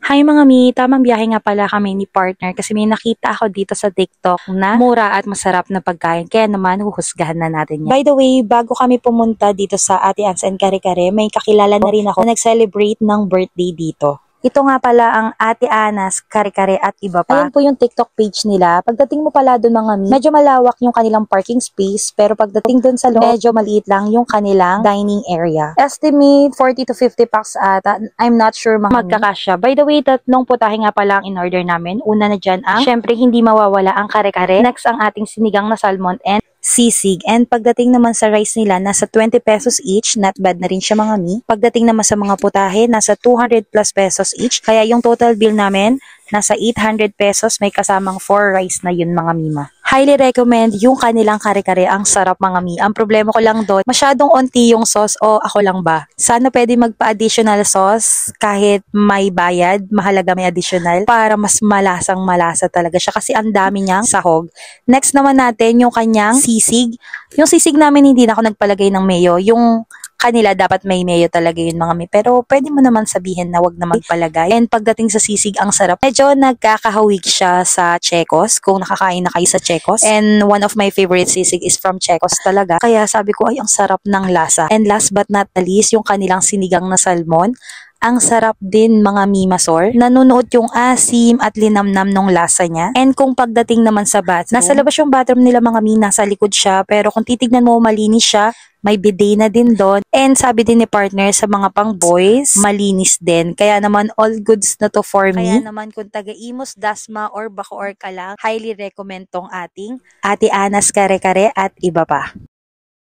Hi mga mi, tamang biyahe nga pala kami ni partner kasi may nakita ako dito sa TikTok na mura at masarap na pagkain. Kaya naman, huhusgahan na natin yan. By the way, bago kami pumunta dito sa Ate Ans and Kare Kare, may kakilala na rin ako na nag-celebrate ng birthday dito. Ito nga pala ang Ate Anas, Kare Kare at iba pa. Ayan po yung TikTok page nila. Pagdating mo pala doon mga mi, medyo malawak yung kanilang parking space, pero pagdating doon sa loob, medyo maliit lang yung kanilang dining area. Estimate 40 to 50 bucks ata. I'm not sure magkakasya. By the way, tatlong putahe nga pala ang in-order namin. Una na dyan ang, syempre hindi mawawala ang Kare Kare. Next ang ating sinigang na salmon and sisig. And pagdating naman sa rice nila, nasa 20 pesos each. Not bad na rin siya mga mi. Pagdating naman sa mga putahe, nasa 200 plus pesos each. Kaya yung total bill namin, nasa 800 pesos. May kasamang 4 rice na yun mga mima. Highly recommend yung kanilang kare-kare. Ang sarap mga mi. Ang problema ko lang doon, masyadong onti yung sauce o ako lang ba? Sana pwede magpa-additional sauce kahit may bayad. Mahalaga may additional para mas malasang malasa talaga siya kasi ang dami niyang sahog. Next naman natin yung kanyang sisig. Yung sisig namin hindi na ako nagpalagay ng mayo. Yung kanila dapat may mayo talaga yun mga mi. Pero pwede mo naman sabihin na wag na magpalagay. And pagdating sa sisig, ang sarap. Medyo nagkakahawig siya sa Chekos. Kung nakakain na kayo sa Chekos. And one of my favorite sisig is from Chekos talaga. Kaya sabi ko ay ang sarap ng lasa. And last but not the least, yung kanilang sinigang na salmon. Ang sarap din mga mimasor. Nanunuot yung asim at linamnam nung lasa niya. And kung pagdating naman sa bathroom, nasa labas yung bathroom nila mga mi, nasa likod siya. Pero kung titignan mo, malinis siya. May bidet na din doon. And sabi din ni partner sa mga pang boys, malinis din. Kaya naman all goods na to for me. Kaya naman kung taga Imus, Dasma or Bacoor ka lang, highly recommend tong ating Ate Anas Kare Kare at iba pa.